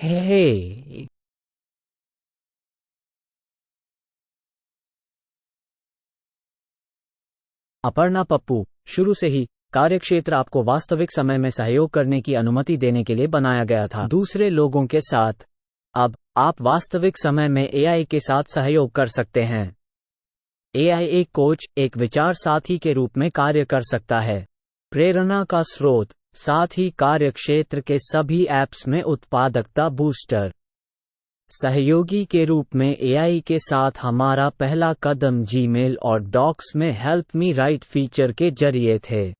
हे अपर्णा पप्पू, शुरू से ही कार्यक्षेत्र आपको वास्तविक समय में सहयोग करने की अनुमति देने के लिए बनाया गया था, दूसरे लोगों के साथ। अब आप वास्तविक समय में एआई के साथ सहयोग कर सकते हैं। एआई एक कोच, एक विचार साथी के रूप में कार्य कर सकता है, प्रेरणा का स्रोत, साथ ही कार्यक्षेत्र के सभी ऐप्स में उत्पादकता बूस्टर। सहयोगी के रूप में एआई के साथ हमारा पहला कदम जीमेल और डॉक्स में हेल्प मी राइट फीचर के जरिए थे,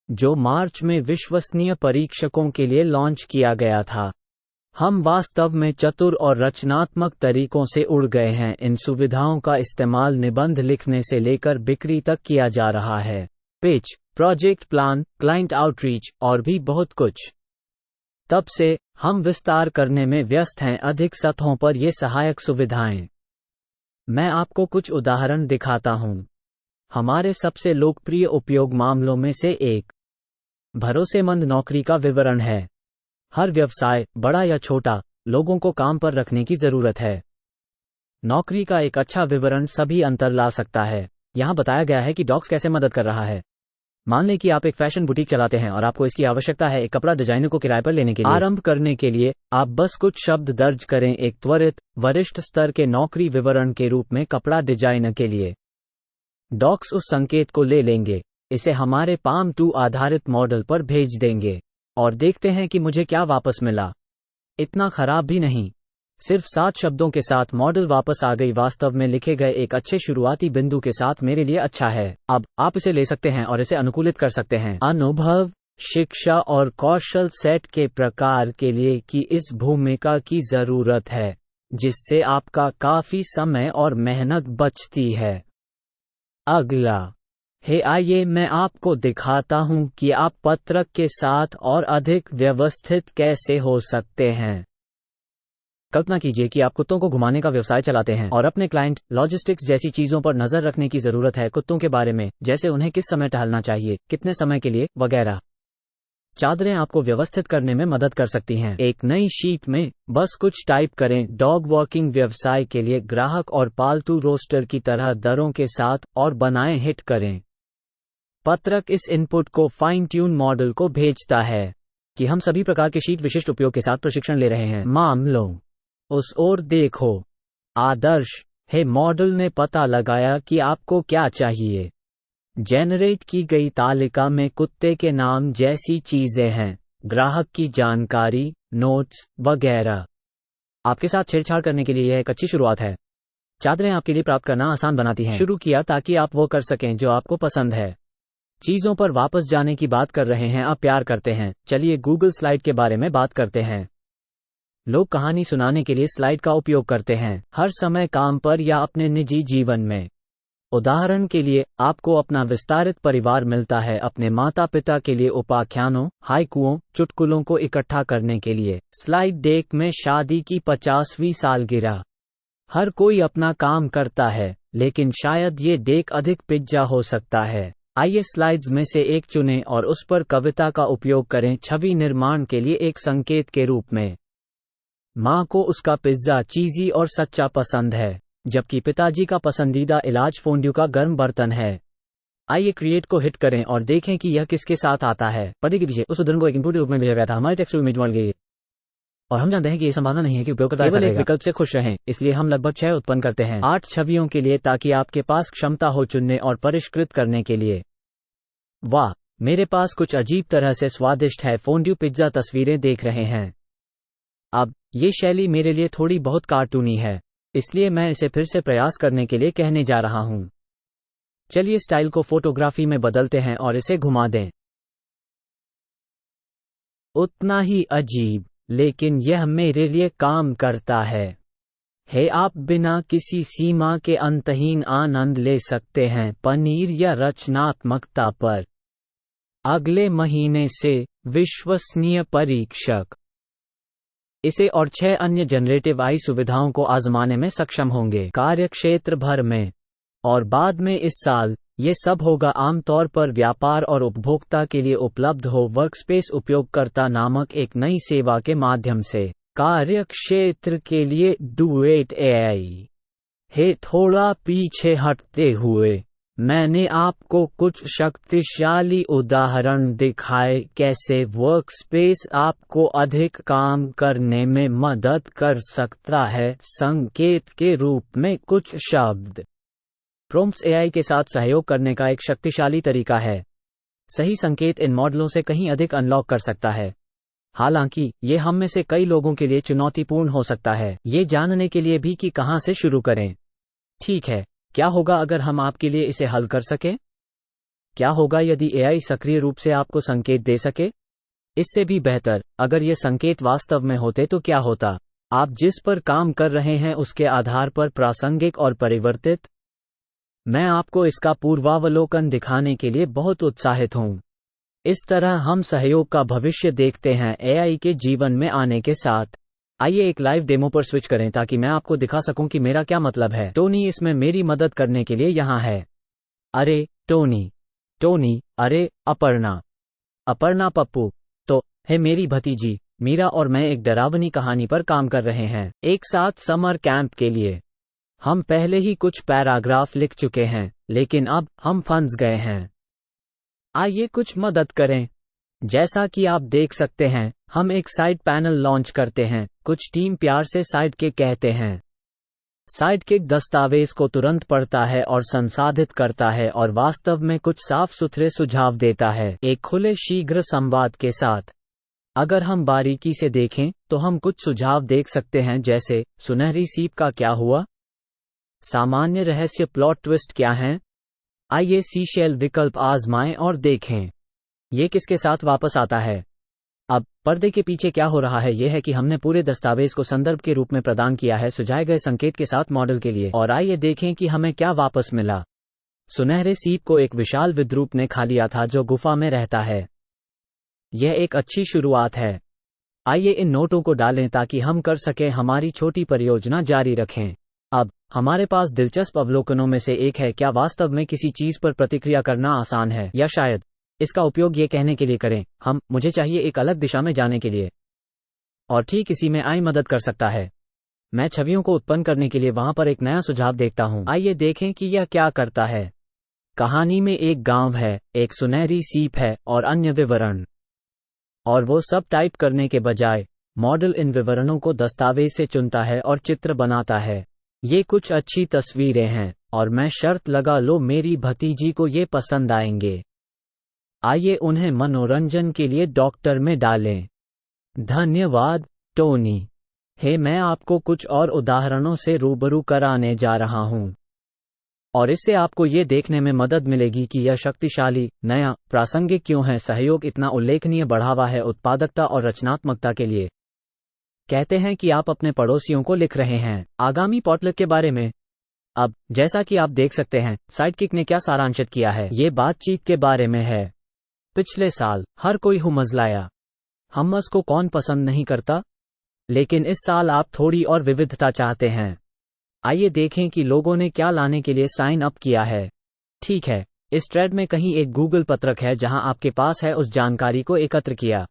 जो मार्च में विश्वसनीय परीक्षकों के लिए लॉन्च किया गया था। हम वास्तव में चतुर और रचनात्मक तरीकों से उड़ गए हैं। इन सुविधाओं का इस्तेमाल निबंध लिखने से लेकर बिक्री तक किया जा रहा है, pitch, project plan, client outreach और भी बहुत कुछ। तब से हम विस्तार करने में व्यस्त हैं अधिक सतहों पर ये सहायक सुविधाएं। मैं आपको कुछ उदाहरण दिखाता हूं। हमारे सबसे लोकप्रिय उपयोग मामलों में से एक भरोसेमंद नौकरी का विवरण है। हर व्यवसाय, बड़ा या छोटा, लोगों को काम पर रखने की जरूरत है। नौकरी का एक अच्छा विवरण सभी अंतर ला सकता है। यहाँ बताया गया है कि डॉक्स कैसे मदद कर रहा है। मान लें कि आप एक फैशन बुटीक चलाते हैं और आपको इसकी आवश्यकता है एक कपड़ा डिजाइनर को किराए पर लेने के लिए। आरंभ करने के लिए आप बस कुछ शब्द दर्ज करें, एक त्वरित, वरिष्ठ स्तर के नौकरी विवरण के रूप में कपड़ा डिजाइनर के लिए। डॉक्स उस संकेत को ले लेंगे, इसे हमारे पाम 2 आधारित मॉडल पर भेज देंगे और देखते हैं कि मुझे क्या वापस मिला। इतना खराब भी नहीं। सिर्फ 7 शब्दों के साथ मॉडल वापस आ गई, वास्तव में लिखे गए एक अच्छे शुरुआती बिंदु के साथ मेरे लिए अच्छा है। अब आप इसे ले सकते हैं और इसे अनुकूलित कर सकते हैं अनुभव, शिक्षा और कौशल सेट के प्रकार के लिए कि इस भूमिका की जरूरत है, जिससे आपका काफी समय और मेहनत बचती है। अगला आइए मैं आपको दिखाता हूं कि आप पत्रक के साथ और अधिक व्यवस्थित कैसे हो सकते हैं। कल्पना कीजिए कि आप कुत्तों को घुमाने का व्यवसाय चलाते हैं और अपने क्लाइंट, लॉजिस्टिक्स जैसी चीजों पर नजर रखने की जरूरत है, कुत्तों के बारे में, जैसे उन्हें किस समय टहलना चाहिए, कितने समय के लिए, वगैरह। चादरें आपको व्यवस्थित करने में मदद कर सकती हैं। एक नई शीट में बस कुछ टाइप करें, डॉग वॉकिंग व्यवसाय के लिए ग्राहक और पालतू रोस्टर की तरह दरों के साथ, और बनाएं, हिट करें। पत्रक इस इनपुट को फाइन ट्यून मॉडल को भेजता है कि हम सभी प्रकार के शीट विशिष्ट उपयोग के साथ प्रशिक्षण ले रहे हैं। मामलों उस ओर देखो। आदर्श मॉडल ने पता लगाया कि आपको क्या चाहिए। जेनरेट की गई तालिका में कुत्ते के नाम जैसी चीजें हैं, ग्राहक की जानकारी, नोट्स वगैरह। आपके साथ छेड़छाड़ करने के लिए यह एक अच्छी शुरुआत है। चादरें आपके लिए प्राप्त करना आसान बनाती हैं। शुरू किया ताकि आप वो कर सकें जो आपको पसंद है। चीजों पर वापस जाने की बात कर रहे हैं, आप प्यार करते हैं। चलिए गूगल स्लाइड के बारे में बात करते हैं। लोग कहानी सुनाने के लिए स्लाइड का उपयोग करते हैं, हर समय काम पर या अपने निजी जीवन में। उदाहरण के लिए, आपको अपना विस्तारित परिवार मिलता है, अपने माता पिता के लिए उपाख्यानों, हाइकुओं, चुटकुलों को इकट्ठा करने के लिए। स्लाइड डेक में शादी की 50वीं सालगिरह। हर कोई अपना काम करता है, लेकिन शायद ये डेक अधिक पिज्जा हो सकता है। आइए स्लाइड्स में से एक चुनें और उस पर कविता का उपयोग करें, छवि निर्माण के लिए एक संकेत के रूप में। माँ को उसका पिज्जा चीजी और सच्चा पसंद है, जबकि पिताजी का पसंदीदा इलाज फोंड्यू का गर्म बर्तन है। आइए क्रिएट को हिट करें और देखें कि यह किसके साथ आता है। पर्दे के पीछे उस उदाहरण को एक इनपुट के रूप में भेजा गया था, हमारे टेक्स्ट टू इमेज मॉडल के लिए। और हम जानते हैं कि ये संभावना नहीं है कि उपयोगकर्ता केवल एक विकल्प से खुश रहें, इसलिए हम लगभग 6 उत्पन्न करते हैं, 8 छवियों के लिए, ताकि आपके पास क्षमता हो चुनने और परिष्कृत करने के लिए। वाह, मेरे पास कुछ अजीब तरह से स्वादिष्ट है फोंड्यू पिज्जा तस्वीरें देख रहे हैं। अब ये शैली मेरे लिए थोड़ी बहुत कार्टूनी है, इसलिए मैं इसे फिर से प्रयास करने के लिए कहने जा रहा हूं। चलिए स्टाइल को फोटोग्राफी में बदलते हैं और इसे घुमा दें। उतना ही अजीब, लेकिन यह मेरे लिए काम करता है। आप बिना किसी सीमा के अंतहीन आनंद ले सकते हैं पनीर या रचनात्मकता पर। अगले महीने से विश्वसनीय परीक्षक इसे और 6 अन्य जनरेटिव आई सुविधाओं को आजमाने में सक्षम होंगे कार्यक्षेत्र भर में, और बाद में इस साल ये सब होगा आमतौर पर व्यापार और उपभोक्ता के लिए उपलब्ध हो वर्कस्पेस उपयोगकर्ता नामक एक नई सेवा के माध्यम से। कार्यक्षेत्र के लिए डुएट एआई। हे थोड़ा पीछे हटते हुए, मैंने आपको कुछ शक्तिशाली उदाहरण दिखाए कैसे वर्कस्पेस आपको अधिक काम करने में मदद कर सकता है। संकेत के रूप में कुछ शब्द। प्रॉम्प्ट्स एआई के साथ सहयोग करने का एक शक्तिशाली तरीका है। सही संकेत इन मॉडलों से कहीं अधिक अनलॉक कर सकता है। हालांकि ये हम में से कई लोगों के लिए चुनौतीपूर्ण हो सकता है, ये जानने के लिए भी कि कहां से शुरू करें। ठीक है, क्या होगा अगर हम आपके लिए इसे हल कर सकें? क्या होगा यदि एआई सक्रिय रूप से आपको संकेत दे सके? इससे भी बेहतर, अगर ये संकेत वास्तव में होते तो क्या होता? आप जिस पर काम कर रहे हैं उसके आधार पर प्रासंगिक और परिवर्तित। मैं आपको इसका पूर्वावलोकन दिखाने के लिए बहुत उत्साहित हूं। इस तरह हम सहयोग का भविष्य देखते हैं एआई के जीवन में आने के साथ। आइए एक लाइव डेमो पर स्विच करें ताकि मैं आपको दिखा सकूं कि मेरा क्या मतलब है। टोनी इसमें मेरी मदद करने के लिए यहाँ है। अरे टोनी, अरे अपर्णा पप्पू। तो है मेरी भतीजी मीरा और मैं एक डरावनी कहानी पर काम कर रहे हैं, एक साथ समर कैंप के लिए। हम पहले ही कुछ पैराग्राफ लिख चुके हैं, लेकिन अब हम फंस गए हैं। आइए कुछ मदद करें। जैसा कि आप देख सकते हैं, हम एक साइड पैनल लॉन्च करते हैं। कुछ टीम प्यार से साइडकिक कहते हैं। साइडकिक दस्तावेज को तुरंत पढ़ता है और संसाधित करता है और वास्तव में कुछ साफ सुथरे सुझाव देता है, एक खुले शीघ्र संवाद के साथ। अगर हम बारीकी से देखें तो हम कुछ सुझाव देख सकते हैं, जैसे सुनहरी सीप का क्या हुआ, सामान्य रहस्य प्लॉट ट्विस्ट क्या हैं। आइए सीशेल विकल्प आजमाएं और देखें ये किसके साथ वापस आता है। अब पर्दे के पीछे क्या हो रहा है यह है कि हमने पूरे दस्तावेज को संदर्भ के रूप में प्रदान किया है सुझाए गए संकेत के साथ मॉडल के लिए, और आइए देखें कि हमें क्या वापस मिला। सुनहरे सीप को एक विशाल विद्रूप ने खा लिया था जो गुफा में रहता है। यह एक अच्छी शुरुआत है। आइए इन नोटों को डालें ताकि हम कर सकें हमारी छोटी परियोजना जारी रखें। अब हमारे पास दिलचस्प अवलोकनों में से एक है, क्या वास्तव में किसी चीज पर प्रतिक्रिया करना आसान है, या शायद इसका उपयोग ये कहने के लिए करें, मुझे चाहिए एक अलग दिशा में जाने के लिए। और ठीक इसी में आई मदद कर सकता है। मैं छवियों को उत्पन्न करने के लिए वहां पर एक नया सुझाव देखता हूं। आइए देखें कि यह क्या करता है। कहानी में एक गांव है, एक सुनहरी सीप है और अन्य विवरण। और वो सब टाइप करने के बजाय मॉडल इन विवरणों को दस्तावेज से चुनता है और चित्र बनाता है। ये कुछ अच्छी तस्वीरें हैं और मैं शर्त लगा लो मेरी भतीजी को ये पसंद आएंगे। आइए उन्हें मनोरंजन के लिए डॉक्टर में डालें। धन्यवाद टोनी। हे मैं आपको कुछ और उदाहरणों से रूबरू कराने जा रहा हूं, और इससे आपको ये देखने में मदद मिलेगी कि यह शक्तिशाली, नया, प्रासंगिक क्यों है। सहयोग इतना उल्लेखनीय बढ़ावा है उत्पादकता और रचनात्मकता के लिए। कहते हैं कि आप अपने पड़ोसियों को लिख रहे हैं आगामी पॉटलक के बारे में। अब जैसा कि आप देख सकते हैं, साइडकिक ने क्या सारांशित किया है। ये बातचीत के बारे में है। पिछले साल हर कोई हुमस लाया। हमस को कौन पसंद नहीं करता, लेकिन इस साल आप थोड़ी और विविधता चाहते हैं। आइए देखें कि लोगों ने क्या लाने के लिए साइन अप किया है। ठीक है, इस थ्रेड में कहीं एक गूगल पत्रक है जहां आपके पास है उस जानकारी को एकत्र किया।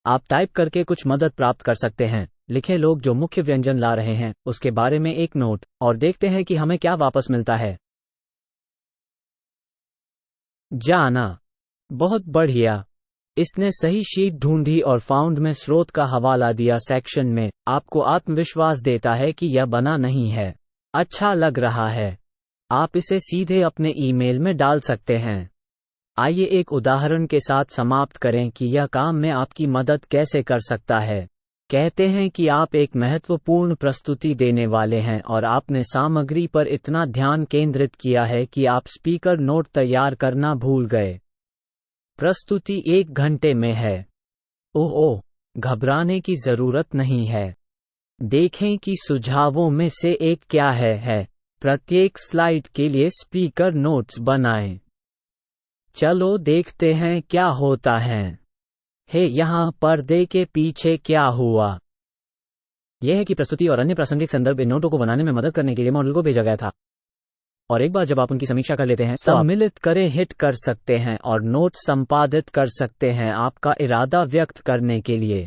आप टाइप करके कुछ मदद प्राप्त कर सकते हैं। लिखे लोग जो मुख्य व्यंजन ला रहे हैं उसके बारे में एक नोट, और देखते हैं कि हमें क्या वापस मिलता है। जाना बहुत बढ़िया। इसने सही शीट ढूंढी और फाउंड में स्रोत का हवाला दिया सेक्शन में। आपको आत्मविश्वास देता है कि यह बना नहीं है। अच्छा लग रहा है। आप इसे सीधे अपने ईमेल में डाल सकते हैं। आइए एक उदाहरण के साथ समाप्त करें कि यह काम में आपकी मदद कैसे कर सकता है। कहते हैं कि आप एक महत्वपूर्ण प्रस्तुति देने वाले हैं और आपने सामग्री पर इतना ध्यान केंद्रित किया है कि आप स्पीकर नोट तैयार करना भूल गए। प्रस्तुति 1 घंटे में है। ओह, घबराने की जरूरत नहीं है। देखें कि सुझावों में से एक क्या है। प्रत्येक स्लाइड के लिए स्पीकर नोट्स बनाएं। चलो देखते हैं क्या होता है। हे यहाँ पर्दे के पीछे क्या हुआ। यह है कि प्रस्तुति और अन्य प्रासंगिक संदर्भ इन नोटों को बनाने में मदद करने के लिए मॉडल को भेजा गया था। और एक बार जब आप उनकी समीक्षा कर लेते हैं, सम्मिलित करें, हिट कर सकते हैं और नोट संपादित कर सकते हैं आपका इरादा व्यक्त करने के लिए।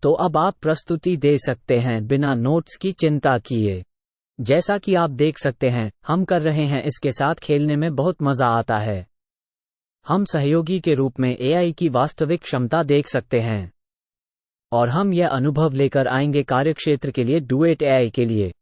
तो अब आप प्रस्तुति दे सकते हैं बिना नोट्स की चिंता किए। जैसा कि आप देख सकते हैं, हम कर रहे हैं, इसके साथ खेलने में बहुत मजा आता है। हम सहयोगी के रूप में एआई की वास्तविक क्षमता देख सकते हैं और हम यह अनुभव लेकर आएंगे कार्यक्षेत्र के लिए डुएट एआई के लिए।